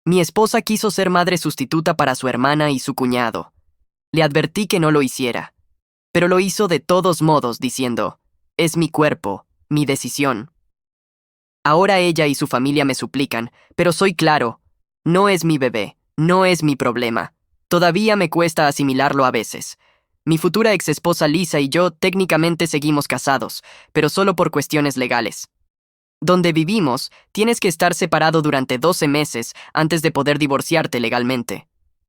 Mi esposa quiso ser madre sustituta para su hermana y su cuñado. Le advertí que no lo hiciera, pero lo hizo de todos modos, diciendo, es mi cuerpo, mi decisión. Ahora ella y su familia me suplican, pero soy claro, no es mi bebé, no es mi problema. Todavía me cuesta asimilarlo a veces. Mi futura exesposa Lisa y yo técnicamente seguimos casados, pero solo por cuestiones legales. Donde vivimos, tienes que estar separado durante 12 meses antes de poder divorciarte legalmente.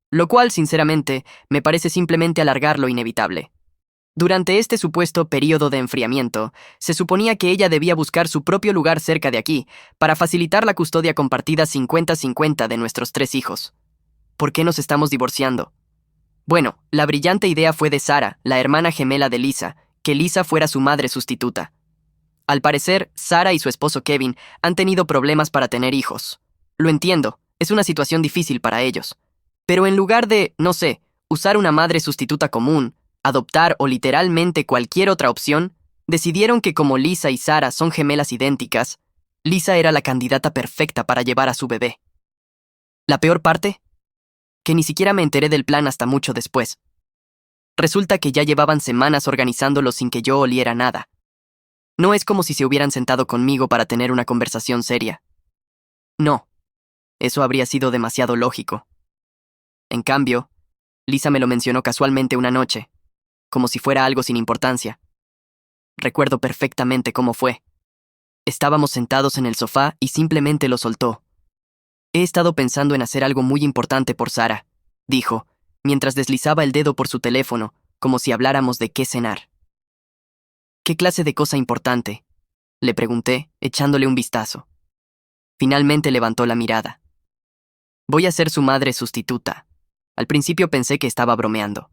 Lo cual, sinceramente, me parece simplemente alargar lo inevitable. Durante este supuesto período de enfriamiento, se suponía que ella debía buscar su propio lugar cerca de aquí, para facilitar la custodia compartida 50-50 de nuestros 3 hijos. ¿Por qué nos estamos divorciando? Bueno, la brillante idea fue de Sara, la hermana gemela de Lisa, que Lisa fuera su madre sustituta. Al parecer, Sara y su esposo Kevin han tenido problemas para tener hijos. Lo entiendo, es una situación difícil para ellos. Pero en lugar de, no sé, usar una madre sustituta común, adoptar o literalmente cualquier otra opción, decidieron que como Lisa y Sara son gemelas idénticas, Lisa era la candidata perfecta para llevar a su bebé. La peor parte, que ni siquiera me enteré del plan hasta mucho después. Resulta que ya llevaban semanas organizándolo sin que yo oliera nada. No es como si se hubieran sentado conmigo para tener una conversación seria. No, eso habría sido demasiado lógico. En cambio, Lisa me lo mencionó casualmente una noche, como si fuera algo sin importancia. Recuerdo perfectamente cómo fue. Estábamos sentados en el sofá y simplemente lo soltó. He estado pensando en hacer algo muy importante por Sara, dijo, mientras deslizaba el dedo por su teléfono, como si habláramos de qué cenar. ¿Qué clase de cosa importante?, le pregunté, echándole un vistazo. Finalmente levantó la mirada. Voy a ser su madre sustituta. Al principio pensé que estaba bromeando.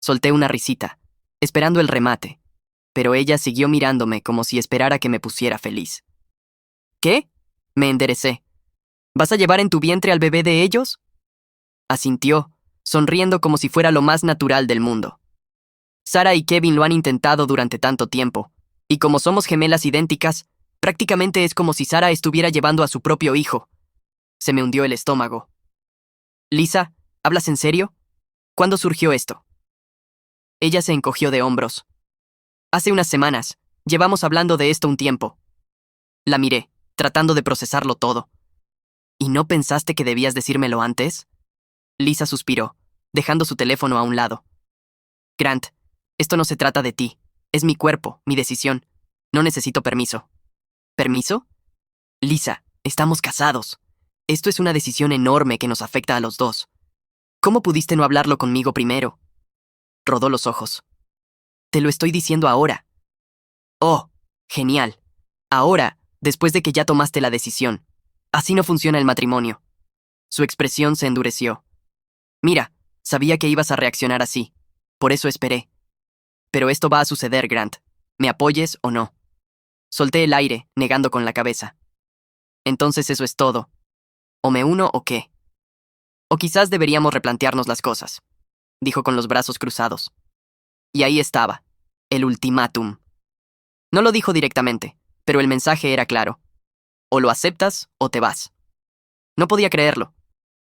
Solté una risita, esperando el remate, pero ella siguió mirándome como si esperara que me pusiera feliz. ¿Qué? Me enderecé. ¿Vas a llevar en tu vientre al bebé de ellos? Asintió, sonriendo como si fuera lo más natural del mundo. Sara y Kevin lo han intentado durante tanto tiempo, y como somos gemelas idénticas, prácticamente es como si Sara estuviera llevando a su propio hijo. Se me hundió el estómago. Lisa, ¿hablas en serio? ¿Cuándo surgió esto? Ella se encogió de hombros. Hace unas semanas, llevamos hablando de esto un tiempo. La miré, tratando de procesarlo todo. ¿Y no pensaste que debías decírmelo antes? Lisa suspiró, dejando su teléfono a un lado. Grant, esto no se trata de ti. Es mi cuerpo, mi decisión. No necesito permiso. ¿Permiso? Lisa, estamos casados. Esto es una decisión enorme que nos afecta a los dos. ¿Cómo pudiste no hablarlo conmigo primero? Rodó los ojos. Te lo estoy diciendo ahora. Oh, genial. Ahora, después de que ya tomaste la decisión. Así no funciona el matrimonio. Su expresión se endureció. Mira, sabía que ibas a reaccionar así. Por eso esperé. Pero esto va a suceder, Grant. ¿Me apoyes o no? Solté el aire, negando con la cabeza. Entonces eso es todo. ¿O me uno o qué? O quizás deberíamos replantearnos las cosas, dijo con los brazos cruzados. Y ahí estaba, el ultimátum. No lo dijo directamente, pero el mensaje era claro. O lo aceptas o te vas. No podía creerlo.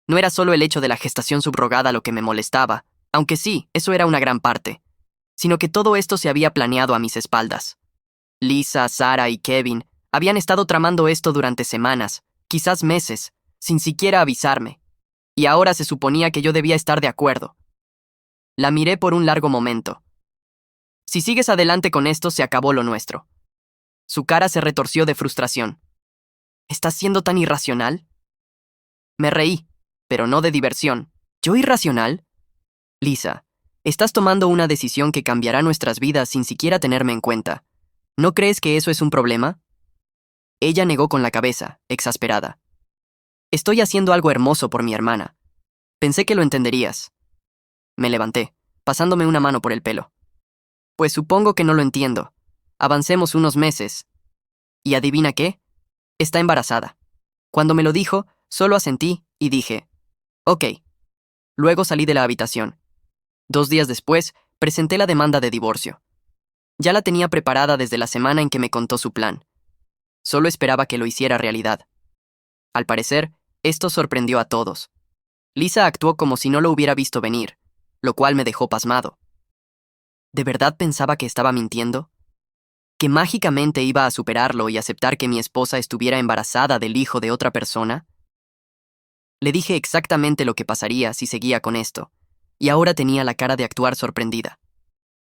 No era solo el hecho de la gestación subrogada lo que me molestaba, aunque sí, eso era una gran parte, sino que todo esto se había planeado a mis espaldas. Lisa, Sara y Kevin habían estado tramando esto durante semanas, quizás meses, sin siquiera avisarme, y ahora se suponía que yo debía estar de acuerdo. La miré por un largo momento. Si sigues adelante con esto, se acabó lo nuestro. Su cara se retorció de frustración. ¿Estás siendo tan irracional? Me reí, pero no de diversión. ¿Yo irracional? Lisa, estás tomando una decisión que cambiará nuestras vidas sin siquiera tenerme en cuenta. ¿No crees que eso es un problema? Ella negó con la cabeza, exasperada. Estoy haciendo algo hermoso por mi hermana. Pensé que lo entenderías. Me levanté, pasándome una mano por el pelo. Pues supongo que no lo entiendo. Avancemos unos meses. ¿Y adivina qué? Está embarazada. Cuando me lo dijo, solo asentí y dije, ok. Luego salí de la habitación. 2 días después, presenté la demanda de divorcio. Ya la tenía preparada desde la semana en que me contó su plan. Solo esperaba que lo hiciera realidad. Al parecer, Esto sorprendió a todos. Lisa actuó como si no lo hubiera visto venir, lo cual me dejó pasmado. ¿De verdad pensaba que estaba mintiendo? ¿Que mágicamente iba a superarlo y aceptar que mi esposa estuviera embarazada del hijo de otra persona? Le dije exactamente lo que pasaría si seguía con esto, y ahora tenía la cara de actuar sorprendida.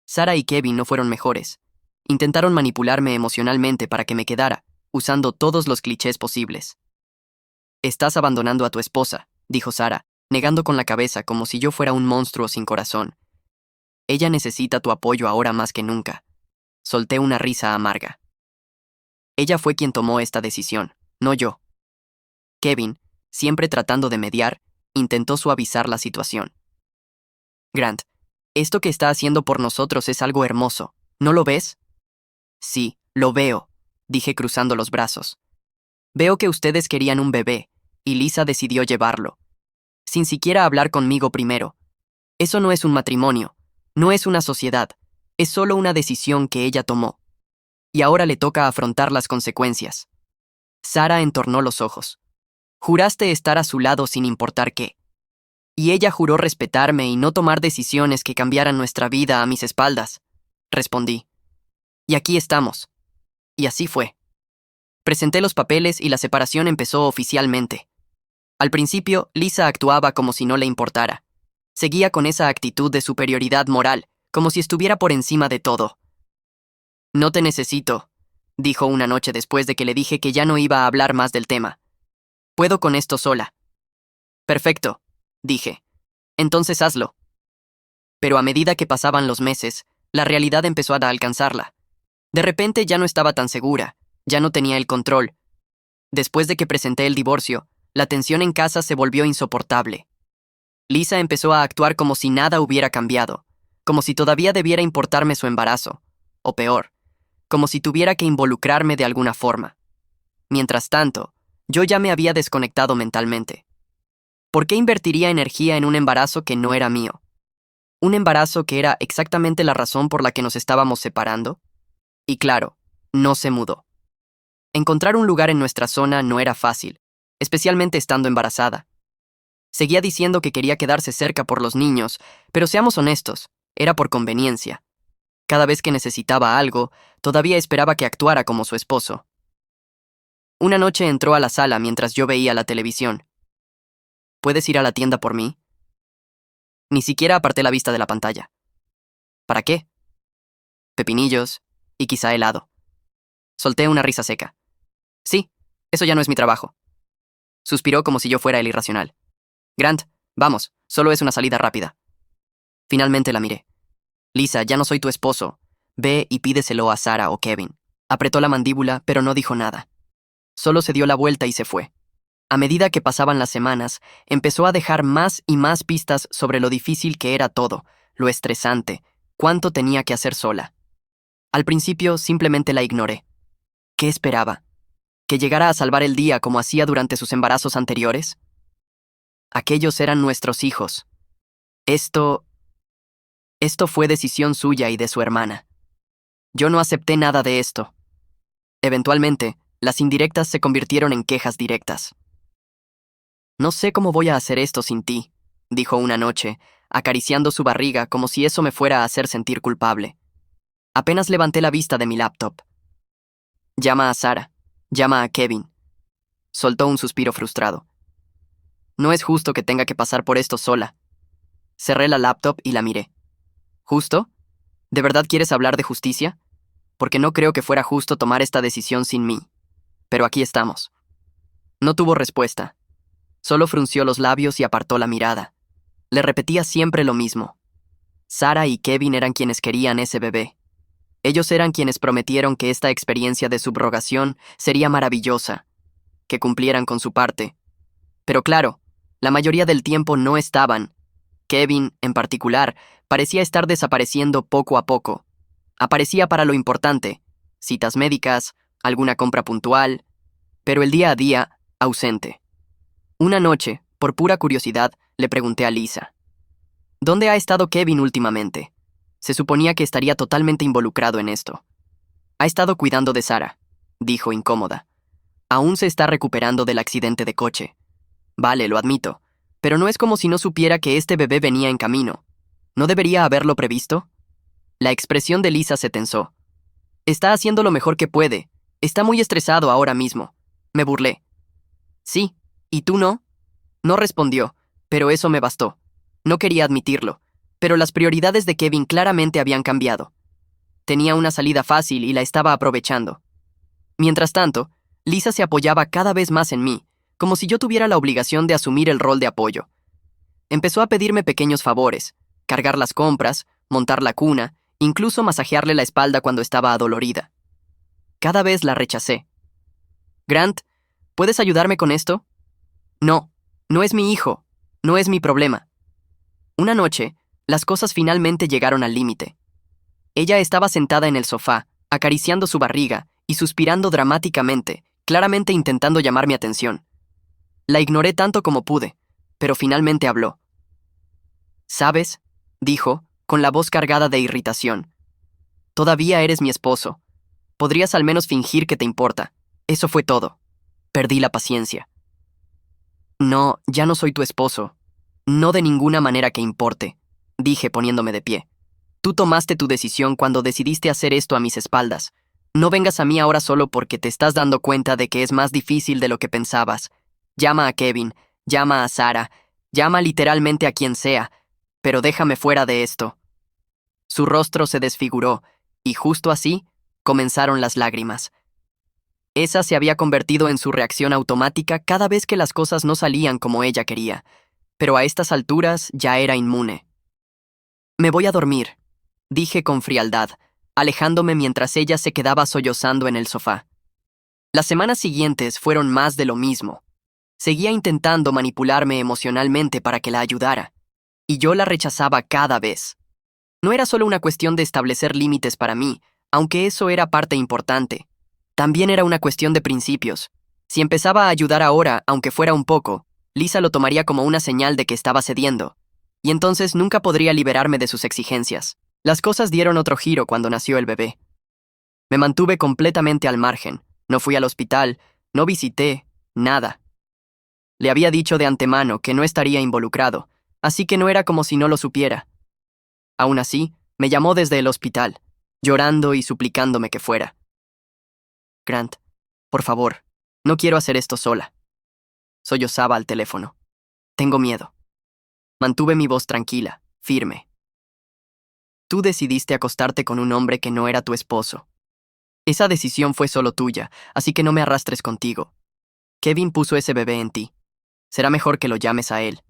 Sarah y Kevin no fueron mejores. Intentaron manipularme emocionalmente para que me quedara, usando todos los clichés posibles. «Estás abandonando a tu esposa», dijo Sarah, negando con la cabeza como si yo fuera un monstruo sin corazón. «Ella necesita tu apoyo ahora más que nunca». Solté una risa amarga. Ella fue quien tomó esta decisión, no yo. Kevin, siempre tratando de mediar, intentó suavizar la situación. «Grant, esto que está haciendo por nosotros es algo hermoso, ¿no lo ves?» «Sí, lo veo», dije cruzando los brazos. «Veo que ustedes querían un bebé, y Lisa decidió llevarlo. Sin siquiera hablar conmigo primero. Eso no es un matrimonio, no es una sociedad, es solo una decisión que ella tomó. Y ahora le toca afrontar las consecuencias». Sarah entornó los ojos. «Juraste estar a su lado sin importar qué. Y ella juró respetarme y no tomar decisiones que cambiaran nuestra vida a mis espaldas», respondí. «Y aquí estamos». Y así fue. Presenté los papeles y la separación empezó oficialmente. Al principio, Lisa actuaba como si no le importara. Seguía con esa actitud de superioridad moral, como si estuviera por encima de todo. «No te necesito», dijo una noche después de que le dije que ya no iba a hablar más del tema. «Puedo con esto sola». «Perfecto», dije. «Entonces hazlo». Pero a medida que pasaban los meses, la realidad empezó a alcanzarla. De repente ya no estaba tan segura, ya no tenía el control. Después de que presenté el divorcio, la tensión en casa se volvió insoportable. Lisa empezó a actuar como si nada hubiera cambiado, como si todavía debiera importarme su embarazo, o peor, como si tuviera que involucrarme de alguna forma. Mientras tanto, yo ya me había desconectado mentalmente. ¿Por qué invertiría energía en un embarazo que no era mío? ¿Un embarazo que era exactamente la razón por la que nos estábamos separando? Y claro, no se mudó. Encontrar un lugar en nuestra zona no era fácil, especialmente estando embarazada. Seguía diciendo que quería quedarse cerca por los niños, pero seamos honestos, era por conveniencia. Cada vez que necesitaba algo, todavía esperaba que actuara como su esposo. Una noche entró a la sala mientras yo veía la televisión. «¿Puedes ir a la tienda por mí?» Ni siquiera aparté la vista de la pantalla. ¿Para qué? Pepinillos y quizá helado. Solté una risa seca. «Sí, eso ya no es mi trabajo». Suspiró como si yo fuera el irracional. «Grant, vamos, solo es una salida rápida». Finalmente la miré. «Lisa, ya no soy tu esposo. Ve y pídeselo a Sarah o Kevin». Apretó la mandíbula, pero no dijo nada. Solo se dio la vuelta y se fue. A medida que pasaban las semanas, empezó a dejar más y más pistas sobre lo difícil que era todo, lo estresante, cuánto tenía que hacer sola. Al principio simplemente la ignoré. ¿Qué esperaba? ¿Que llegara a salvar el día como hacía durante sus embarazos anteriores? Aquellos eran nuestros hijos. Esto fue decisión suya y de su hermana. Yo no acepté nada de esto. Eventualmente, las indirectas se convirtieron en quejas directas. «No sé cómo voy a hacer esto sin ti», dijo una noche, acariciando su barriga como si eso me fuera a hacer sentir culpable. Apenas levanté la vista de mi laptop. «Llama a Sarah, llama a Kevin». Soltó un suspiro frustrado. «No es justo que tenga que pasar por esto sola». Cerré la laptop y la miré. «¿Justo? ¿De verdad quieres hablar de justicia? Porque no creo que fuera justo tomar esta decisión sin mí. Pero aquí estamos». No tuvo respuesta. Solo frunció los labios y apartó la mirada. Le repetía siempre lo mismo. Sarah y Kevin eran quienes querían ese bebé. Ellos eran quienes prometieron que esta experiencia de subrogación sería maravillosa, que cumplieran con su parte. Pero claro, la mayoría del tiempo no estaban. Kevin, en particular, parecía estar desapareciendo poco a poco. Aparecía para lo importante, citas médicas, alguna compra puntual, pero el día a día, ausente. Una noche, por pura curiosidad, le pregunté a Lisa: «¿Dónde ha estado Kevin últimamente? Se suponía que estaría totalmente involucrado en esto». «Ha estado cuidando de Sarah», dijo incómoda. «Aún se está recuperando del accidente de coche». Vale, lo admito. Pero no es como si no supiera que este bebé venía en camino. ¿No debería haberlo previsto? La expresión de Lisa se tensó. Está haciendo lo mejor que puede. Está muy estresado ahora mismo. Me burlé. Sí, ¿y tú no? No respondió, pero eso me bastó. No quería admitirlo, pero las prioridades de Kevin claramente habían cambiado. Tenía una salida fácil y la estaba aprovechando. Mientras tanto, Lisa se apoyaba cada vez más en mí, como si yo tuviera la obligación de asumir el rol de apoyo. Empezó a pedirme pequeños favores, cargar las compras, montar la cuna, incluso masajearle la espalda cuando estaba adolorida. Cada vez la rechacé. Grant, ¿puedes ayudarme con esto? No, no es mi hijo, no es mi problema. Una noche, las cosas finalmente llegaron al límite. Ella estaba sentada en el sofá, acariciando su barriga y suspirando dramáticamente, claramente intentando llamar mi atención. La ignoré tanto como pude, pero finalmente habló. ¿Sabes?, dijo, con la voz cargada de irritación. Todavía eres mi esposo. Podrías al menos fingir que te importa. Eso fue todo. Perdí la paciencia. No, ya no soy tu esposo. No de ninguna manera que importe, dije poniéndome de pie. Tú tomaste tu decisión cuando decidiste hacer esto a mis espaldas. No vengas a mí ahora solo porque te estás dando cuenta de que es más difícil de lo que pensabas. Llama a Kevin, llama a Sarah, llama literalmente a quien sea, pero déjame fuera de esto. Su rostro se desfiguró, y justo así comenzaron las lágrimas. Esa se había convertido en su reacción automática cada vez que las cosas no salían como ella quería, pero a estas alturas ya era inmune. Me voy a dormir, dije con frialdad, alejándome mientras ella se quedaba sollozando en el sofá. Las semanas siguientes fueron más de lo mismo. Seguía intentando manipularme emocionalmente para que la ayudara, y yo la rechazaba cada vez. No era solo una cuestión de establecer límites para mí, aunque eso era parte importante. También era una cuestión de principios. Si empezaba a ayudar ahora, aunque fuera un poco, Lisa lo tomaría como una señal de que estaba cediendo, y entonces nunca podría liberarme de sus exigencias. Las cosas dieron otro giro cuando nació el bebé. Me mantuve completamente al margen. No fui al hospital, no visité, nada. Le había dicho de antemano que no estaría involucrado, así que no era como si no lo supiera. Aún así, me llamó desde el hospital, llorando y suplicándome que fuera. Grant, por favor, no quiero hacer esto sola. Sollozaba al teléfono. Tengo miedo. Mantuve mi voz tranquila, firme. Tú decidiste acostarte con un hombre que no era tu esposo. Esa decisión fue solo tuya, así que no me arrastres contigo. Kevin puso ese bebé en ti. Será mejor que lo llames a él.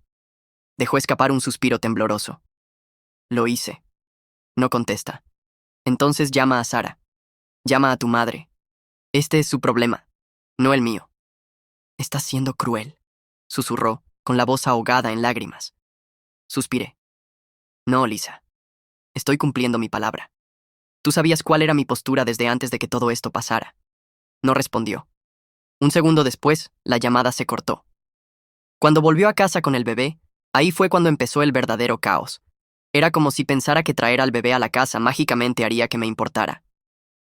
Dejó escapar un suspiro tembloroso. Lo hice. No contesta. Entonces llama a Sarah. Llama a tu madre. Este es su problema, no el mío. Estás siendo cruel, susurró, con la voz ahogada en lágrimas. Suspiré. No, Lisa. Estoy cumpliendo mi palabra. Tú sabías cuál era mi postura desde antes de que todo esto pasara. No respondió. Un segundo después, la llamada se cortó. Cuando volvió a casa con el bebé, ahí fue cuando empezó el verdadero caos. Era como si pensara que traer al bebé a la casa mágicamente haría que me importara.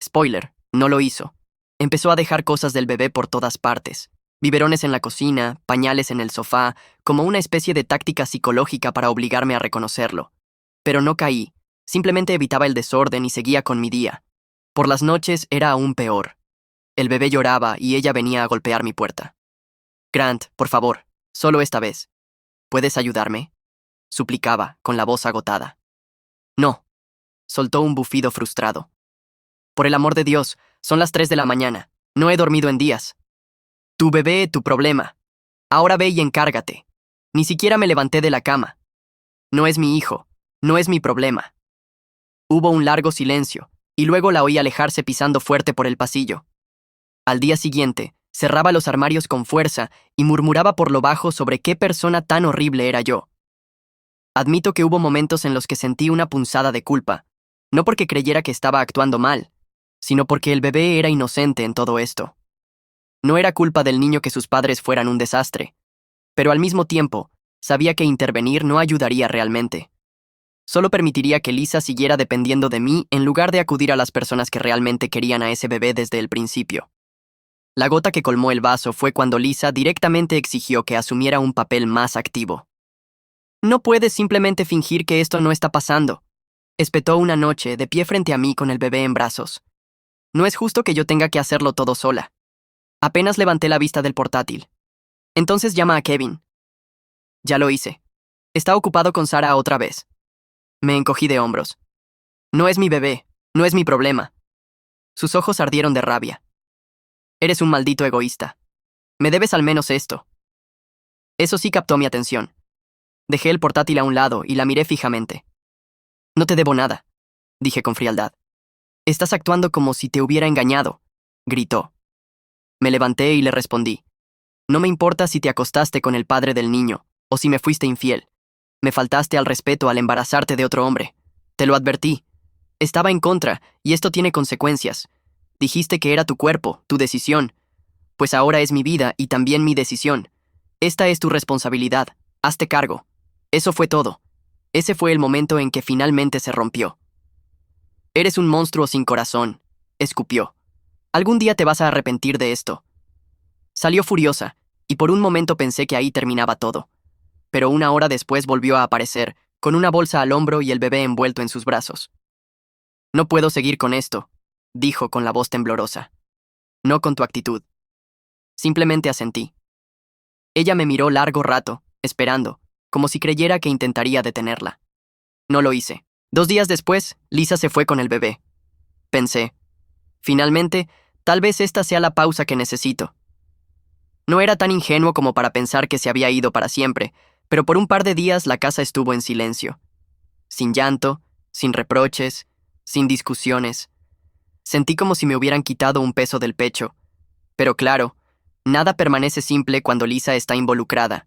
Spoiler, no lo hizo. Empezó a dejar cosas del bebé por todas partes. Biberones en la cocina, pañales en el sofá, como una especie de táctica psicológica para obligarme a reconocerlo. Pero no caí. Simplemente evitaba el desorden y seguía con mi día. Por las noches era aún peor. El bebé lloraba y ella venía a golpear mi puerta. Grant, por favor, solo esta vez. ¿Puedes ayudarme?, suplicaba, con la voz agotada. No. Soltó un bufido frustrado. Por el amor de Dios, son las 3 de la mañana. No he dormido en días. Tu bebé, tu problema. Ahora ve y encárgate. Ni siquiera me levanté de la cama. No es mi hijo. No es mi problema. Hubo un largo silencio, y luego la oí alejarse pisando fuerte por el pasillo. Al día siguiente, cerraba los armarios con fuerza y murmuraba por lo bajo sobre qué persona tan horrible era yo. Admito que hubo momentos en los que sentí una punzada de culpa, no porque creyera que estaba actuando mal, sino porque el bebé era inocente en todo esto. No era culpa del niño que sus padres fueran un desastre, pero al mismo tiempo, sabía que intervenir no ayudaría realmente. Solo permitiría que Lisa siguiera dependiendo de mí en lugar de acudir a las personas que realmente querían a ese bebé desde el principio. La gota que colmó el vaso fue cuando Lisa directamente exigió que asumiera un papel más activo. No puedes simplemente fingir que esto no está pasando. Espetó una noche, de pie frente a mí con el bebé en brazos. No es justo que yo tenga que hacerlo todo sola. Apenas levanté la vista del portátil. Entonces llama a Kevin. Ya lo hice. Está ocupado con Sara otra vez. Me encogí de hombros. No es mi bebé, no es mi problema. Sus ojos ardieron de rabia. Eres un maldito egoísta. Me debes al menos esto. Eso sí captó mi atención. Dejé el portátil a un lado y la miré fijamente. No te debo nada, dije con frialdad. Estás actuando como si te hubiera engañado, gritó. Me levanté y le respondí. No me importa si te acostaste con el padre del niño, o si me fuiste infiel. Me faltaste al respeto al embarazarte de otro hombre. Te lo advertí. Estaba en contra, y esto tiene consecuencias. Dijiste que era tu cuerpo, tu decisión. Pues ahora es mi vida y también mi decisión. Esta es tu responsabilidad. Hazte cargo. Eso fue todo. Ese fue el momento en que finalmente se rompió. Eres un monstruo sin corazón, escupió. Algún día te vas a arrepentir de esto. Salió furiosa, y por un momento pensé que ahí terminaba todo. Pero una hora después volvió a aparecer, con una bolsa al hombro y el bebé envuelto en sus brazos. No puedo seguir con esto, dijo con la voz temblorosa. No con tu actitud. Simplemente asentí. Ella me miró largo rato, esperando, como si creyera que intentaría detenerla. No lo hice. 2 días después, Lisa se fue con el bebé. Pensé. Finalmente, tal vez esta sea la pausa que necesito. No era tan ingenuo como para pensar que se había ido para siempre, pero por un par de días la casa estuvo en silencio. Sin llanto, sin reproches, sin discusiones. Sentí como si me hubieran quitado un peso del pecho. Pero claro, nada permanece simple cuando Lisa está involucrada.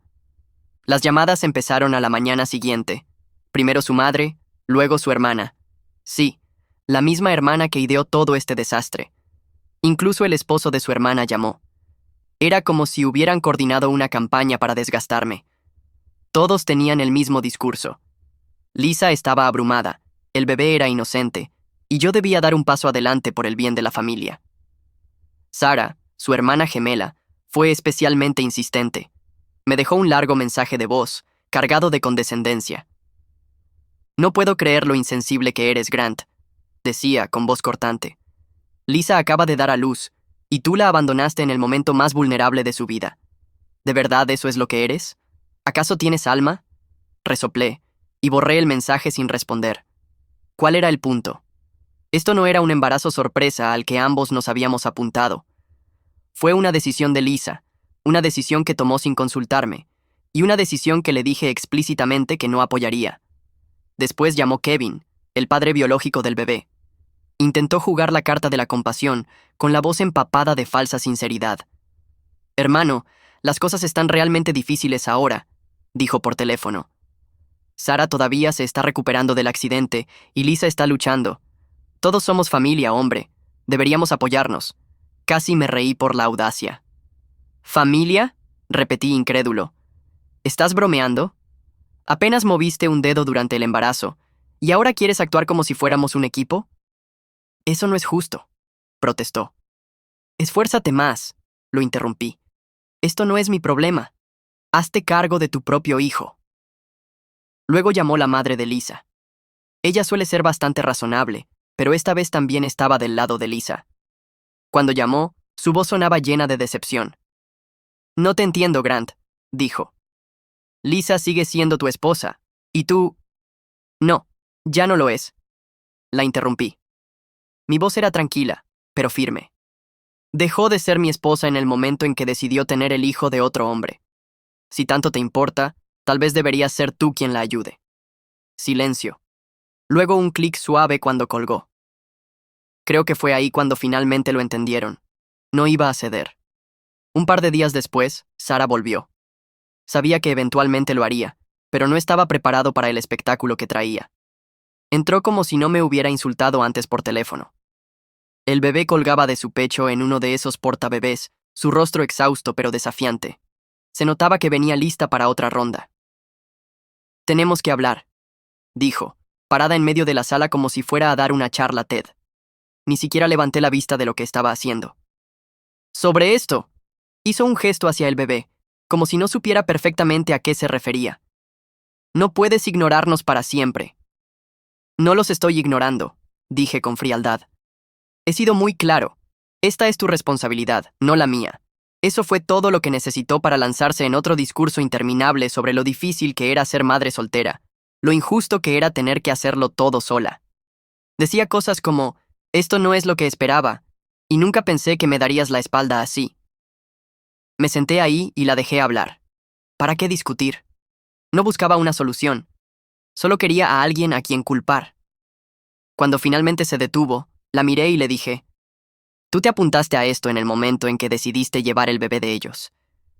Las llamadas empezaron a la mañana siguiente. Primero su madre, luego su hermana. Sí, la misma hermana que ideó todo este desastre. Incluso el esposo de su hermana llamó. Era como si hubieran coordinado una campaña para desgastarme. Todos tenían el mismo discurso. Lisa estaba abrumada, el bebé era inocente, y yo debía dar un paso adelante por el bien de la familia. Sara, su hermana gemela, fue especialmente insistente. Me dejó un largo mensaje de voz, cargado de condescendencia. No puedo creer lo insensible que eres, Grant, decía con voz cortante. Lisa acaba de dar a luz, y tú la abandonaste en el momento más vulnerable de su vida. ¿De verdad eso es lo que eres? ¿Acaso tienes alma? Resoplé, y borré el mensaje sin responder. ¿Cuál era el punto? Esto no era un embarazo sorpresa al que ambos nos habíamos apuntado. Fue una decisión de Lisa, una decisión que tomó sin consultarme, y una decisión que le dije explícitamente que no apoyaría. Después llamó Kevin, el padre biológico del bebé. Intentó jugar la carta de la compasión, con la voz empapada de falsa sinceridad. Hermano, las cosas están realmente difíciles ahora, dijo por teléfono. Sara todavía se está recuperando del accidente y Lisa está luchando. Todos somos familia, hombre. Deberíamos apoyarnos. Casi me reí por la audacia. ¿Familia? Repetí incrédulo. ¿Estás bromeando? Apenas moviste un dedo durante el embarazo, ¿y ahora quieres actuar como si fuéramos un equipo? Eso no es justo, protestó. Esfuérzate más, lo interrumpí. Esto no es mi problema. Hazte cargo de tu propio hijo. Luego llamó la madre de Lisa. Ella suele ser bastante razonable, pero esta vez también estaba del lado de Lisa. Cuando llamó, su voz sonaba llena de decepción. No te entiendo, Grant, dijo. Lisa sigue siendo tu esposa, y tú... No, ya no lo es. La interrumpí. Mi voz era tranquila, pero firme. Dejó de ser mi esposa en el momento en que decidió tener el hijo de otro hombre. Si tanto te importa, tal vez deberías ser tú quien la ayude. Silencio. Luego un clic suave cuando colgó. Creo que fue ahí cuando finalmente lo entendieron. No iba a ceder. Un par de días después, Sara volvió. Sabía que eventualmente lo haría, pero no estaba preparado para el espectáculo que traía. Entró como si no me hubiera insultado antes por teléfono. El bebé colgaba de su pecho en uno de esos portabebés, su rostro exhausto pero desafiante. Se notaba que venía lista para otra ronda. Tenemos que hablar, dijo, parada en medio de la sala como si fuera a dar una charla TED. Ni siquiera levanté la vista de lo que estaba haciendo. Sobre esto, hizo un gesto hacia el bebé, como si no supiera perfectamente a qué se refería. No puedes ignorarnos para siempre. No los estoy ignorando, dije con frialdad. He sido muy claro. Esta es tu responsabilidad, no la mía. Eso fue todo lo que necesitó para lanzarse en otro discurso interminable sobre lo difícil que era ser madre soltera, lo injusto que era tener que hacerlo todo sola. Decía cosas como, esto no es lo que esperaba, y nunca pensé que me darías la espalda así. Me senté ahí y la dejé hablar. ¿Para qué discutir? No buscaba una solución. Solo quería a alguien a quien culpar. Cuando finalmente se detuvo, la miré y le dije, tú te apuntaste a esto en el momento en que decidiste llevar el bebé de ellos.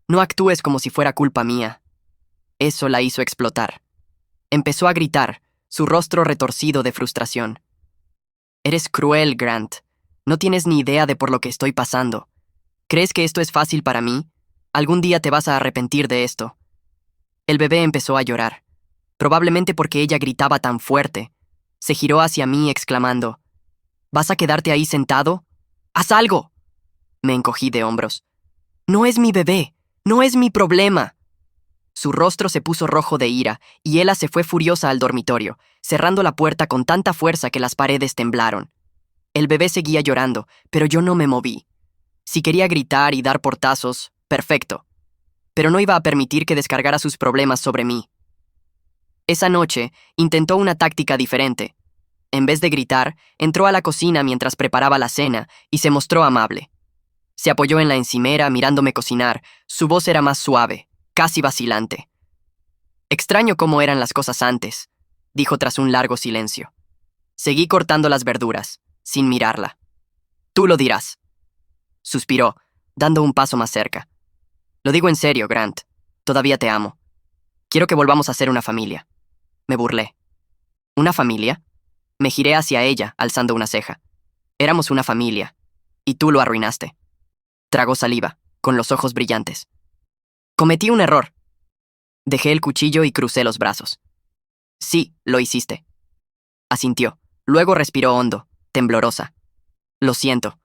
No actúes como si fuera culpa mía. Eso la hizo explotar. Empezó a gritar, su rostro retorcido de frustración. Eres cruel, Grant. No tienes ni idea de por lo que estoy pasando. ¿Crees que esto es fácil para mí? Algún día te vas a arrepentir de esto. El bebé empezó a llorar, probablemente porque ella gritaba tan fuerte. Se giró hacia mí exclamando, ¿vas a quedarte ahí sentado? ¡Haz algo! Me encogí de hombros. No es mi bebé, no es mi problema. Su rostro se puso rojo de ira y Ella se fue furiosa al dormitorio, cerrando la puerta con tanta fuerza que las paredes temblaron. El bebé seguía llorando, pero yo no me moví. Si quería gritar y dar portazos, perfecto. Pero no iba a permitir que descargara sus problemas sobre mí. Esa noche, intentó una táctica diferente. En vez de gritar, entró a la cocina mientras preparaba la cena y se mostró amable. Se apoyó en la encimera mirándome cocinar, su voz era más suave, casi vacilante. Extraño cómo eran las cosas antes, dijo tras un largo silencio. Seguí cortando las verduras, sin mirarla. Tú lo dirás. Suspiró, dando un paso más cerca. Lo digo en serio, Grant. Todavía te amo. Quiero que volvamos a ser una familia. Me burlé. ¿Una familia? Me giré hacia ella, alzando una ceja. Éramos una familia, y tú lo arruinaste. Tragó saliva, con los ojos brillantes. Cometí un error. Dejé el cuchillo y crucé los brazos. Sí, lo hiciste. Asintió. Luego respiró hondo, temblorosa. Lo siento.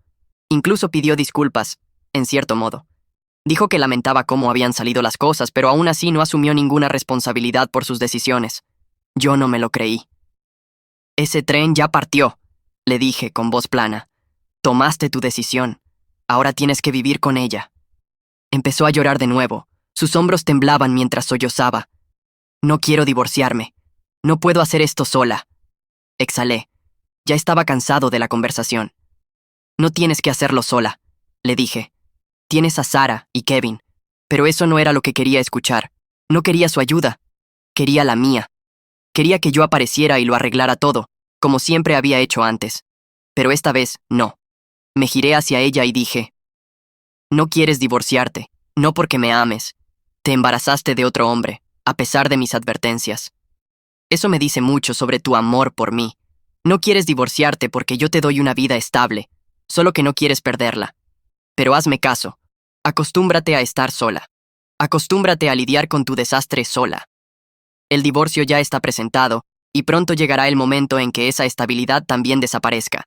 Incluso pidió disculpas, en cierto modo. Dijo que lamentaba cómo habían salido las cosas, pero aún así no asumió ninguna responsabilidad por sus decisiones. Yo no me lo creí. Ese tren ya partió, le dije con voz plana. Tomaste tu decisión. Ahora tienes que vivir con ella. Empezó a llorar de nuevo. Sus hombros temblaban mientras sollozaba. No quiero divorciarme. No puedo hacer esto sola. Exhalé. Ya estaba cansado de la conversación. No tienes que hacerlo sola, le dije. Tienes a Sarah y Kevin, pero eso no era lo que quería escuchar. No quería su ayuda. Quería la mía. Quería que yo apareciera y lo arreglara todo, como siempre había hecho antes. Pero esta vez, no. Me giré hacia ella y dije, no quieres divorciarte, no porque me ames. Te embarazaste de otro hombre, a pesar de mis advertencias. Eso me dice mucho sobre tu amor por mí. No quieres divorciarte porque yo te doy una vida estable, solo que no quieres perderla. Pero hazme caso. Acostúmbrate a estar sola. Acostúmbrate a lidiar con tu desastre sola. El divorcio ya está presentado, y pronto llegará el momento en que esa estabilidad también desaparezca.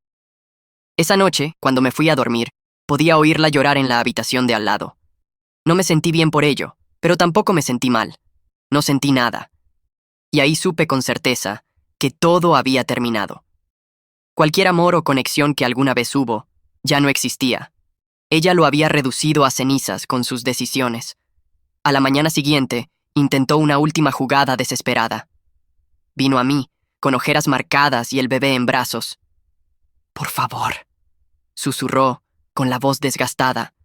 Esa noche, cuando me fui a dormir, podía oírla llorar en la habitación de al lado. No me sentí bien por ello, pero tampoco me sentí mal. No sentí nada. Y ahí supe con certeza que todo había terminado. Cualquier amor o conexión que alguna vez hubo, ya no existía. Ella lo había reducido a cenizas con sus decisiones. A la mañana siguiente, intentó una última jugada desesperada. Vino a mí, con ojeras marcadas y el bebé en brazos. Por favor, susurró, con la voz desgastada.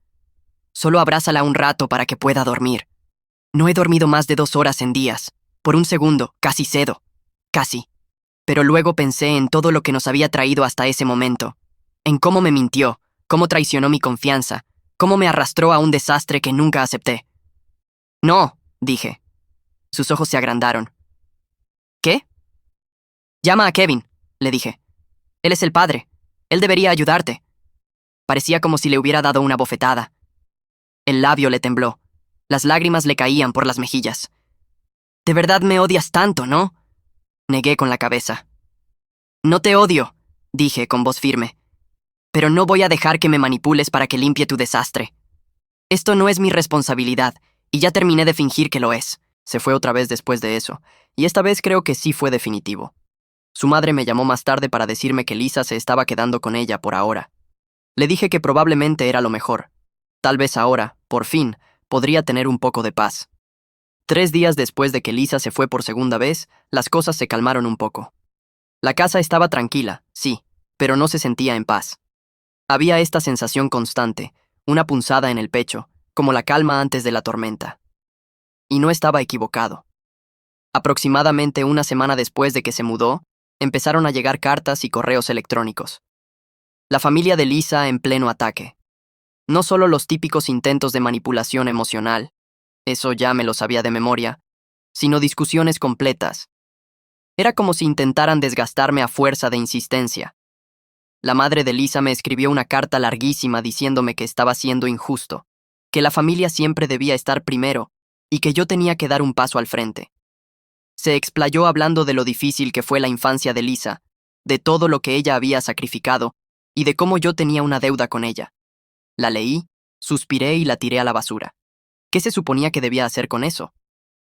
Solo abrázala un rato para que pueda dormir. No he dormido más de 2 horas en días. Por un segundo, casi cedo. Casi. Pero luego pensé en todo lo que nos había traído hasta ese momento. En cómo me mintió, cómo traicionó mi confianza, cómo me arrastró a un desastre que nunca acepté. No, dije. Sus ojos se agrandaron. ¿Qué? Llama a Kevin, le dije. Él es el padre. Él debería ayudarte. Parecía como si le hubiera dado una bofetada. El labio le tembló. Las lágrimas le caían por las mejillas. De verdad me odias tanto, ¿no? Negué con la cabeza. No te odio, dije con voz firme. Pero no voy a dejar que me manipules para que limpie tu desastre. Esto no es mi responsabilidad, y ya terminé de fingir que lo es. Se fue otra vez después de eso, y esta vez creo que sí fue definitivo. Su madre me llamó más tarde para decirme que Lisa se estaba quedando con ella por ahora. Le dije que probablemente era lo mejor. Tal vez ahora, por fin, podría tener un poco de paz. 3 días después de que Lisa se fue por segunda vez, las cosas se calmaron un poco. La casa estaba tranquila, sí, pero no se sentía en paz. Había esta sensación constante, una punzada en el pecho, como la calma antes de la tormenta. Y no estaba equivocado. Aproximadamente una semana después de que se mudó, empezaron a llegar cartas y correos electrónicos. La familia de Lisa en pleno ataque. No solo los típicos intentos de manipulación emocional, eso ya me lo sabía de memoria, sino discusiones completas. Era como si intentaran desgastarme a fuerza de insistencia. La madre de Lisa me escribió una carta larguísima diciéndome que estaba siendo injusto, que la familia siempre debía estar primero y que yo tenía que dar un paso al frente. Se explayó hablando de lo difícil que fue la infancia de Lisa, de todo lo que ella había sacrificado y de cómo yo tenía una deuda con ella. La leí, suspiré y la tiré a la basura. ¿Qué se suponía que debía hacer con eso?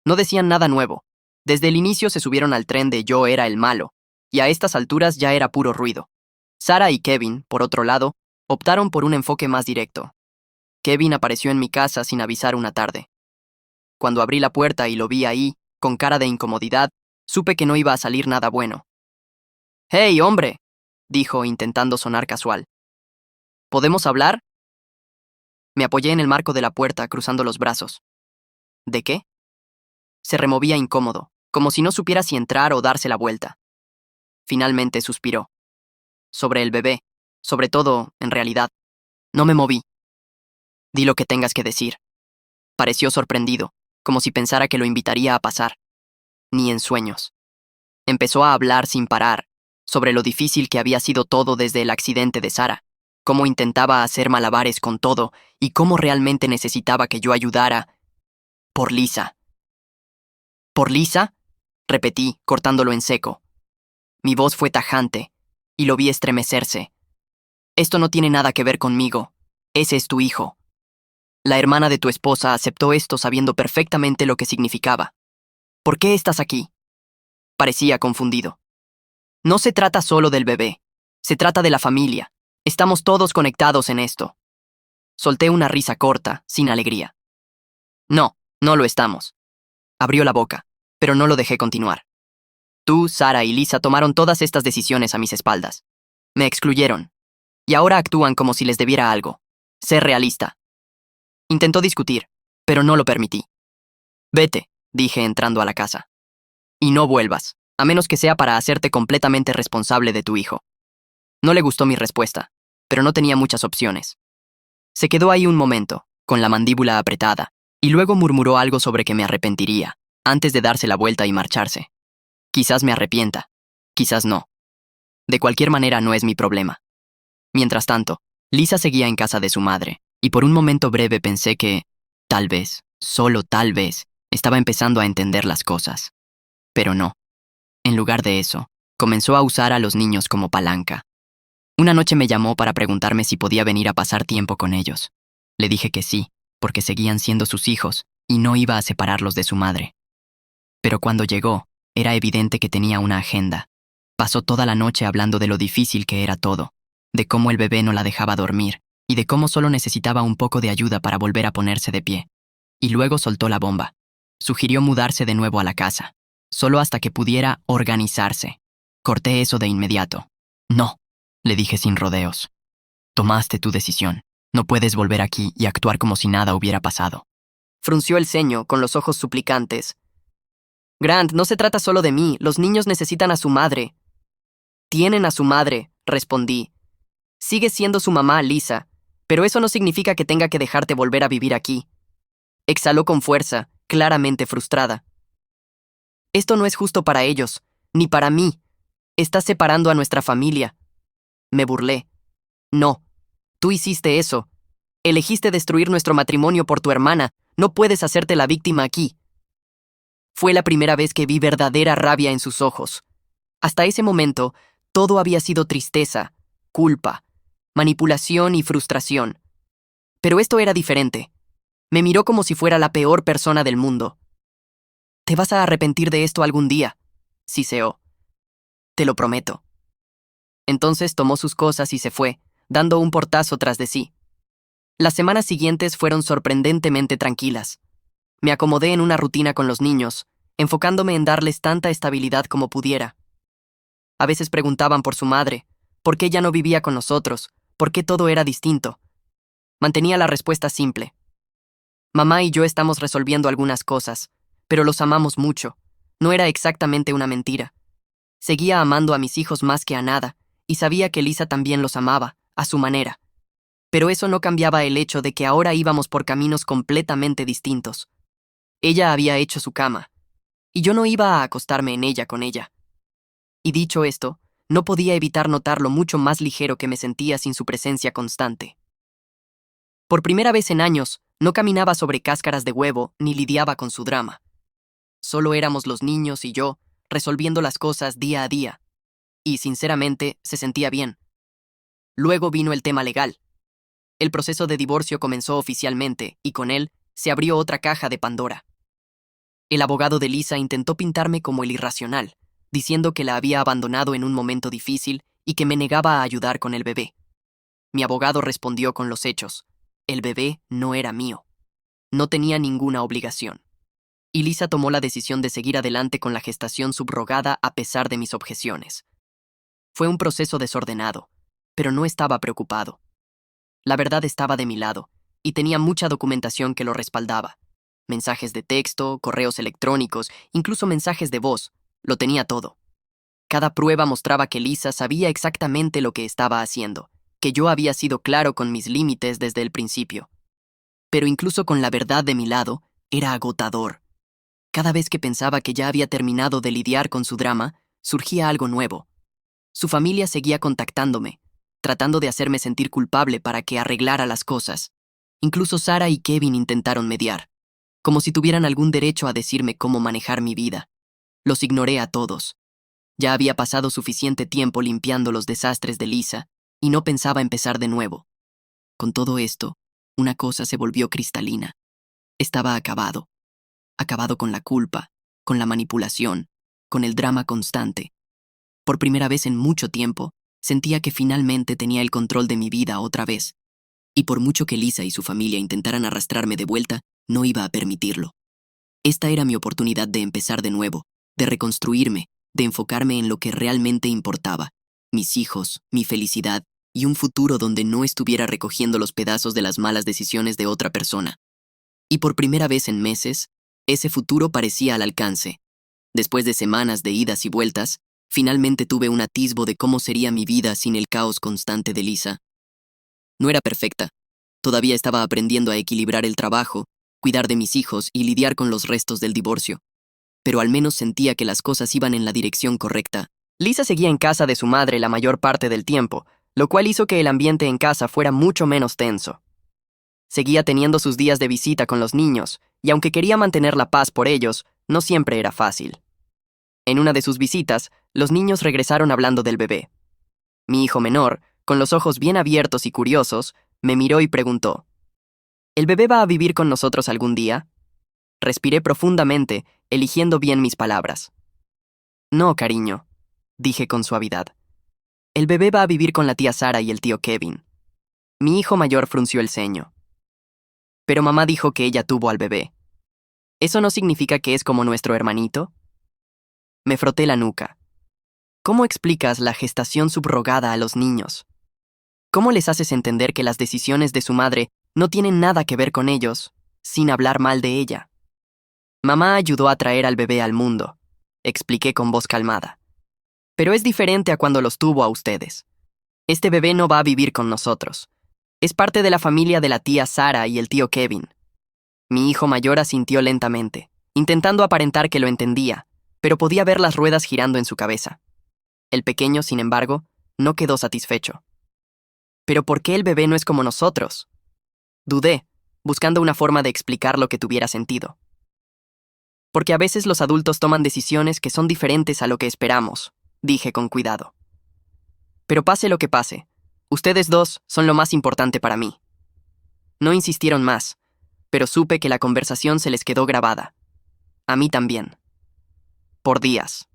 No decían nada nuevo. Desde el inicio se subieron al tren de yo era el malo, y a estas alturas ya era puro ruido. Sarah y Kevin, por otro lado, optaron por un enfoque más directo. Kevin apareció en mi casa sin avisar una tarde. Cuando abrí la puerta y lo vi ahí, con cara de incomodidad, supe que no iba a salir nada bueno. «¡Hey, hombre!», dijo, intentando sonar casual. «¿Podemos hablar?». Me apoyé en el marco de la puerta, cruzando los brazos. ¿De qué? Se removía incómodo, como si no supiera si entrar o darse la vuelta. Finalmente suspiró. Sobre el bebé, sobre todo, en realidad. No me moví. Di lo que tengas que decir. Pareció sorprendido, como si pensara que lo invitaría a pasar. Ni en sueños. Empezó a hablar sin parar, sobre lo difícil que había sido todo desde el accidente de Sarah, cómo intentaba hacer malabares con todo y cómo realmente necesitaba que yo ayudara. Por Lisa. ¿Por Lisa?, repetí, cortándolo en seco. Mi voz fue tajante, y lo vi estremecerse. Esto no tiene nada que ver conmigo. Ese es tu hijo. La hermana de tu esposa aceptó esto sabiendo perfectamente lo que significaba. ¿Por qué estás aquí? Parecía confundido. No se trata solo del bebé. Se trata de la familia. Estamos todos conectados en esto. Solté una risa corta, sin alegría. No, no lo estamos. Abrió la boca, pero no lo dejé continuar. Tú, Sarah y Lisa tomaron todas estas decisiones a mis espaldas. Me excluyeron. Y ahora actúan como si les debiera algo. Sé realista. Intentó discutir, pero no lo permití. Vete, dije entrando a la casa. Y no vuelvas, a menos que sea para hacerte completamente responsable de tu hijo. No le gustó mi respuesta, pero no tenía muchas opciones. Se quedó ahí un momento, con la mandíbula apretada, y luego murmuró algo sobre que me arrepentiría, antes de darse la vuelta y marcharse. Quizás me arrepienta, quizás no. De cualquier manera no es mi problema. Mientras tanto, Lisa seguía en casa de su madre, y por un momento breve pensé que, tal vez, solo tal vez, estaba empezando a entender las cosas. Pero no. En lugar de eso, comenzó a usar a los niños como palanca. Una noche me llamó para preguntarme si podía venir a pasar tiempo con ellos. Le dije que sí, porque seguían siendo sus hijos, y no iba a separarlos de su madre. Pero cuando llegó, era evidente que tenía una agenda. Pasó toda la noche hablando de lo difícil que era todo, de cómo el bebé no la dejaba dormir, y de cómo solo necesitaba un poco de ayuda para volver a ponerse de pie. Y luego soltó la bomba. Sugirió mudarse de nuevo a la casa, solo hasta que pudiera organizarse. Corté eso de inmediato. No, le dije sin rodeos. Tomaste tu decisión. No puedes volver aquí y actuar como si nada hubiera pasado. Frunció el ceño, con los ojos suplicantes. Grant, no se trata solo de mí. Los niños necesitan a su madre. Tienen a su madre, respondí. Sigue siendo su mamá, Lisa, pero eso no significa que tenga que dejarte volver a vivir aquí. Exhaló con fuerza, claramente frustrada. Esto no es justo para ellos, ni para mí. Estás separando a nuestra familia. Me burlé. No, tú hiciste eso. Elegiste destruir nuestro matrimonio por tu hermana. No puedes hacerte la víctima aquí. Fue la primera vez que vi verdadera rabia en sus ojos. Hasta ese momento, todo había sido tristeza, culpa. manipulación y frustración. Pero esto era diferente. Me miró como si fuera la peor persona del mundo. «Te vas a arrepentir de esto algún día», siseó. «Te lo prometo». Entonces tomó sus cosas y se fue, dando un portazo tras de sí. Las semanas siguientes fueron sorprendentemente tranquilas. Me acomodé en una rutina con los niños, enfocándome en darles tanta estabilidad como pudiera. A veces preguntaban por su madre, por qué ya no vivía con nosotros, por qué todo era distinto. Mantenía la respuesta simple. Mamá y yo estamos resolviendo algunas cosas, pero los amamos mucho. No era exactamente una mentira. Seguía amando a mis hijos más que a nada, y sabía que Lisa también los amaba, a su manera. Pero eso no cambiaba el hecho de que ahora íbamos por caminos completamente distintos. Ella había hecho su cama, y yo no iba a acostarme en ella con ella. Y dicho esto, no podía evitar notar lo mucho más ligero que me sentía sin su presencia constante. Por primera vez en años, no caminaba sobre cáscaras de huevo ni lidiaba con su drama. Solo éramos los niños y yo, resolviendo las cosas día a día. Y, sinceramente, se sentía bien. Luego vino el tema legal. El proceso de divorcio comenzó oficialmente, y con él se abrió otra caja de Pandora. El abogado de Lisa intentó pintarme como el irracional, diciendo que la había abandonado en un momento difícil y que me negaba a ayudar con el bebé. Mi abogado respondió con los hechos. El bebé no era mío. No tenía ninguna obligación. Y Lisa tomó la decisión de seguir adelante con la gestación subrogada a pesar de mis objeciones. Fue un proceso desordenado, pero no estaba preocupado. La verdad estaba de mi lado, y tenía mucha documentación que lo respaldaba. Mensajes de texto, correos electrónicos, incluso mensajes de voz. Lo tenía todo. Cada prueba mostraba que Lisa sabía exactamente lo que estaba haciendo, que yo había sido claro con mis límites desde el principio. Pero incluso con la verdad de mi lado, era agotador. Cada vez que pensaba que ya había terminado de lidiar con su drama, surgía algo nuevo. Su familia seguía contactándome, tratando de hacerme sentir culpable para que arreglara las cosas. Incluso Sara y Kevin intentaron mediar, como si tuvieran algún derecho a decirme cómo manejar mi vida. Los ignoré a todos. Ya había pasado suficiente tiempo limpiando los desastres de Lisa, y no pensaba empezar de nuevo. Con todo esto, una cosa se volvió cristalina. Estaba acabado. Acabado con la culpa, con la manipulación, con el drama constante. Por primera vez en mucho tiempo, sentía que finalmente tenía el control de mi vida otra vez. Y por mucho que Lisa y su familia intentaran arrastrarme de vuelta, no iba a permitirlo. Esta era mi oportunidad de empezar de nuevo, de reconstruirme, de enfocarme en lo que realmente importaba: mis hijos, mi felicidad y un futuro donde no estuviera recogiendo los pedazos de las malas decisiones de otra persona. Y por primera vez en meses, ese futuro parecía al alcance. Después de semanas de idas y vueltas, finalmente tuve un atisbo de cómo sería mi vida sin el caos constante de Lisa. No era perfecta. Todavía estaba aprendiendo a equilibrar el trabajo, cuidar de mis hijos y lidiar con los restos del divorcio. Pero al menos sentía que las cosas iban en la dirección correcta. Lisa seguía en casa de su madre la mayor parte del tiempo, lo cual hizo que el ambiente en casa fuera mucho menos tenso. Seguía teniendo sus días de visita con los niños, y aunque quería mantener la paz por ellos, no siempre era fácil. En una de sus visitas, los niños regresaron hablando del bebé. Mi hijo menor, con los ojos bien abiertos y curiosos, me miró y preguntó: ¿El bebé va a vivir con nosotros algún día? Respiré profundamente, eligiendo bien mis palabras. No, cariño, dije con suavidad. El bebé va a vivir con la tía Sara y el tío Kevin. Mi hijo mayor frunció el ceño. Pero mamá dijo que ella tuvo al bebé. ¿Eso no significa que es como nuestro hermanito? Me froté la nuca. ¿Cómo explicas la gestación subrogada a los niños? ¿Cómo les haces entender que las decisiones de su madre no tienen nada que ver con ellos, sin hablar mal de ella? Mamá ayudó a traer al bebé al mundo, expliqué con voz calmada. Pero es diferente a cuando los tuvo a ustedes. Este bebé no va a vivir con nosotros. Es parte de la familia de la tía Sara y el tío Kevin. Mi hijo mayor asintió lentamente, intentando aparentar que lo entendía, pero podía ver las ruedas girando en su cabeza. El pequeño, sin embargo, no quedó satisfecho. ¿Pero por qué el bebé no es como nosotros? Dudé, buscando una forma de explicar lo que tuviera sentido. Porque a veces los adultos toman decisiones que son diferentes a lo que esperamos, dije con cuidado. Pero pase lo que pase, Ustedes dos son lo más importante para mí. No insistieron más, pero supe que la conversación se les quedó grabada. A mí también. Por días.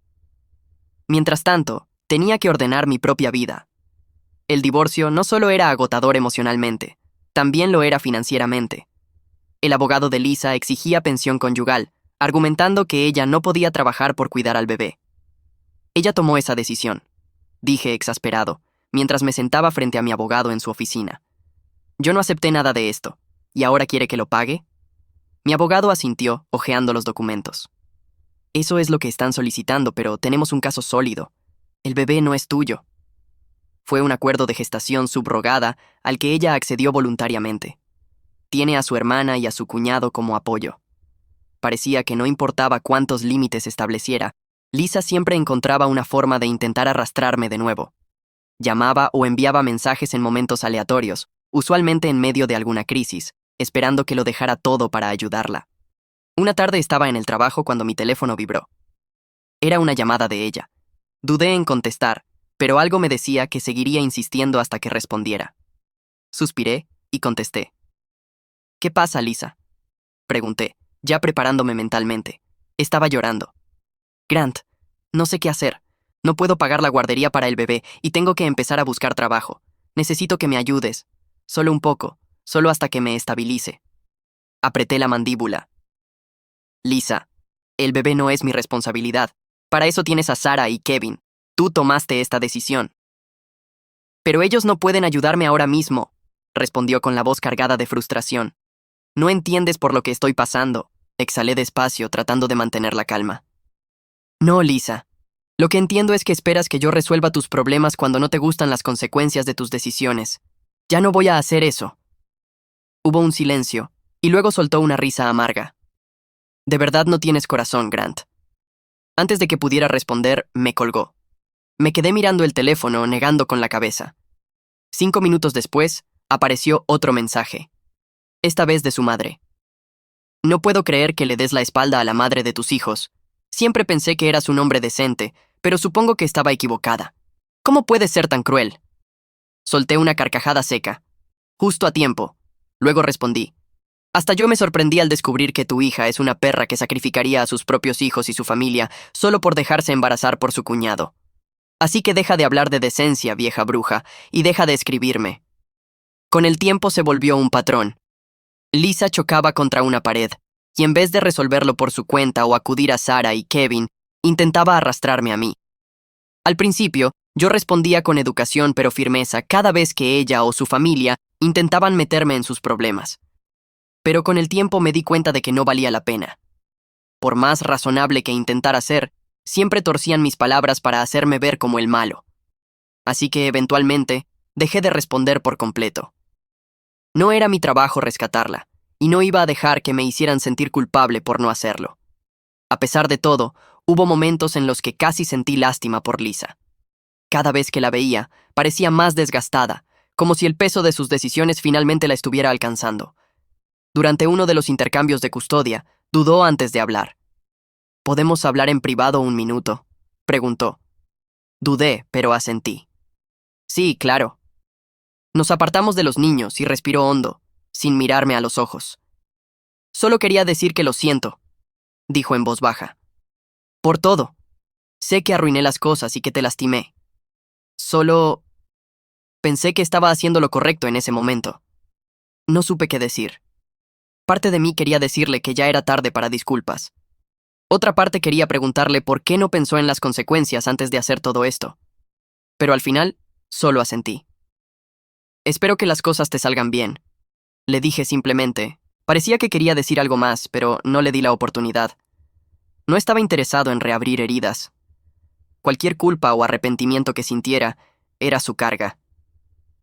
Mientras tanto, tenía que ordenar mi propia vida. El divorcio no solo era agotador emocionalmente, también lo era financieramente. El abogado de Lisa exigía pensión conyugal, argumentando que ella no podía trabajar por cuidar al bebé. Ella tomó esa decisión, dije exasperado, mientras me sentaba frente a mi abogado en su oficina. Yo no acepté nada de esto, ¿y ahora quiere que lo pague? Mi abogado asintió, hojeando los documentos. Eso es lo que están solicitando, pero tenemos un caso sólido. El bebé no es tuyo. Fue un acuerdo de gestación subrogada al que ella accedió voluntariamente. Tiene a su hermana y a su cuñado como apoyo. Parecía que no importaba cuántos límites estableciera, Lisa siempre encontraba una forma de intentar arrastrarme de nuevo. Llamaba o enviaba mensajes en momentos aleatorios, usualmente en medio de alguna crisis, esperando que lo dejara todo para ayudarla. Una tarde estaba en el trabajo cuando mi teléfono vibró. Era una llamada de ella. Dudé en contestar, pero algo me decía que seguiría insistiendo hasta que respondiera. Suspiré y contesté. ¿Qué pasa, Lisa? Pregunté, ya preparándome mentalmente. Estaba llorando. Grant, no sé qué hacer. No puedo pagar la guardería para el bebé y tengo que empezar a buscar trabajo. Necesito que me ayudes. Solo un poco, solo hasta que me estabilice. Apreté la mandíbula. Lisa, el bebé no es mi responsabilidad. Para eso tienes a Sarah y Kevin. Tú tomaste esta decisión. Pero ellos no pueden ayudarme ahora mismo, respondió con la voz cargada de frustración. No entiendes por lo que estoy pasando, exhalé despacio, tratando de mantener la calma. No, Lisa. Lo que entiendo es que esperas que yo resuelva tus problemas cuando no te gustan las consecuencias de tus decisiones. Ya no voy a hacer eso. Hubo un silencio, y luego soltó una risa amarga. De verdad no tienes corazón, Grant. Antes de que pudiera responder, me colgó. Me quedé mirando el teléfono, negando con la cabeza. 5 minutos después, apareció otro mensaje. Esta vez de su madre. No puedo creer que le des la espalda a la madre de tus hijos. Siempre pensé que eras un hombre decente, pero supongo que estaba equivocada. ¿Cómo puedes ser tan cruel? Solté una carcajada seca. Justo a tiempo. Luego respondí. Hasta yo me sorprendí al descubrir que tu hija es una perra que sacrificaría a sus propios hijos y su familia solo por dejarse embarazar por su cuñado. Así que deja de hablar de decencia, vieja bruja, y deja de escribirme. Con el tiempo se volvió un patrón. Lisa chocaba contra una pared, y en vez de resolverlo por su cuenta o acudir a Sarah y Kevin, intentaba arrastrarme a mí. Al principio, yo respondía con educación pero firmeza cada vez que ella o su familia intentaban meterme en sus problemas. Pero con el tiempo me di cuenta de que no valía la pena. Por más razonable que intentara ser, siempre torcían mis palabras para hacerme ver como el malo. Así que, eventualmente, dejé de responder por completo. No era mi trabajo rescatarla, y no iba a dejar que me hicieran sentir culpable por no hacerlo. A pesar de todo, hubo momentos en los que casi sentí lástima por Lisa. Cada vez que la veía, parecía más desgastada, como si el peso de sus decisiones finalmente la estuviera alcanzando. Durante uno de los intercambios de custodia, dudó antes de hablar. ¿Podemos hablar en privado un minuto?, preguntó. Dudé, pero asentí. Sí, claro. Nos apartamos de los niños y respiró hondo, sin mirarme a los ojos. Solo quería decir que lo siento, dijo en voz baja. Por todo. Sé que arruiné las cosas y que te lastimé. Solo... pensé que estaba haciendo lo correcto en ese momento. No supe qué decir. Parte de mí quería decirle que ya era tarde para disculpas. Otra parte quería preguntarle por qué no pensó en las consecuencias antes de hacer todo esto. Pero al final, solo asentí. Espero que las cosas te salgan bien. Le dije simplemente. Parecía que quería decir algo más, pero no le di la oportunidad. No estaba interesado en reabrir heridas. Cualquier culpa o arrepentimiento que sintiera era su carga,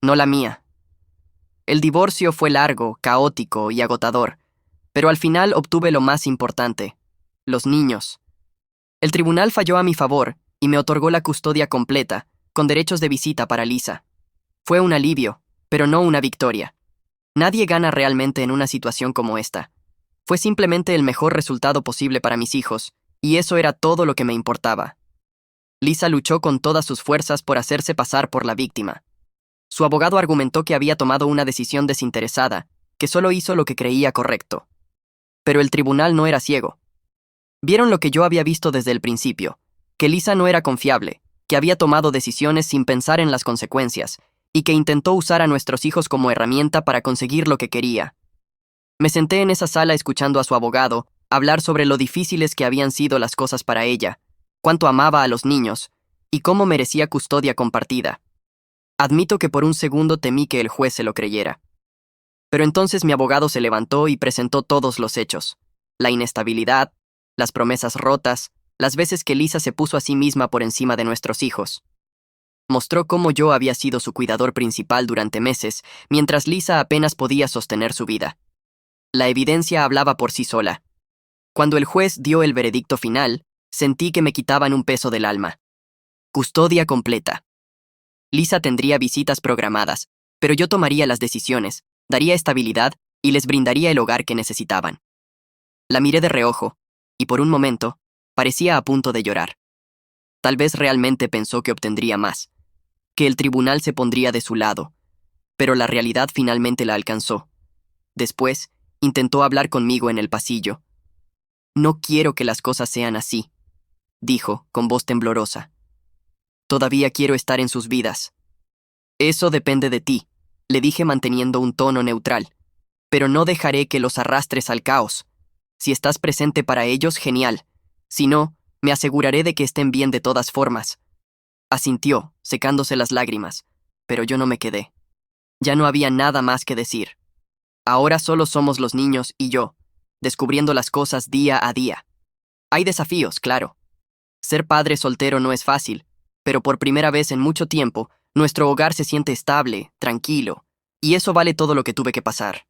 no la mía. El divorcio fue largo, caótico y agotador, pero al final obtuve lo más importante, los niños. El tribunal falló a mi favor y me otorgó la custodia completa, con derechos de visita para Lisa. Fue un alivio, pero no una victoria. Nadie gana realmente en una situación como esta. Fue simplemente el mejor resultado posible para mis hijos, y eso era todo lo que me importaba. Lisa luchó con todas sus fuerzas por hacerse pasar por la víctima. Su abogado argumentó que había tomado una decisión desinteresada, que solo hizo lo que creía correcto. Pero el tribunal no era ciego. Vieron lo que yo había visto desde el principio, que Lisa no era confiable, que había tomado decisiones sin pensar en las consecuencias, y que intentó usar a nuestros hijos como herramienta para conseguir lo que quería. Me senté en esa sala escuchando a su abogado hablar sobre lo difíciles que habían sido las cosas para ella, cuánto amaba a los niños, y cómo merecía custodia compartida. Admito que por un segundo temí que el juez se lo creyera. Pero entonces mi abogado se levantó y presentó todos los hechos: la inestabilidad, las promesas rotas, las veces que Lisa se puso a sí misma por encima de nuestros hijos. Mostró cómo yo había sido su cuidador principal durante meses, mientras Lisa apenas podía sostener su vida. La evidencia hablaba por sí sola. Cuando el juez dio el veredicto final, sentí que me quitaban un peso del alma. Custodia completa. Lisa tendría visitas programadas, pero yo tomaría las decisiones, daría estabilidad y les brindaría el hogar que necesitaban. La miré de reojo, y por un momento, parecía a punto de llorar. Tal vez realmente pensó que obtendría más, que el tribunal se pondría de su lado, pero la realidad finalmente la alcanzó. Después, intentó hablar conmigo en el pasillo. «No quiero que las cosas sean así», dijo, con voz temblorosa. «Todavía quiero estar en sus vidas». «Eso depende de ti», le dije manteniendo un tono neutral. «Pero no dejaré que los arrastres al caos. Si estás presente para ellos, genial. Si no, me aseguraré de que estén bien de todas formas». Asintió, secándose las lágrimas, pero yo no me quedé. Ya no había nada más que decir. Ahora solo somos los niños y yo, descubriendo las cosas día a día. Hay desafíos, claro. Ser padre soltero no es fácil, pero por primera vez en mucho tiempo, nuestro hogar se siente estable, tranquilo, y eso vale todo lo que tuve que pasar.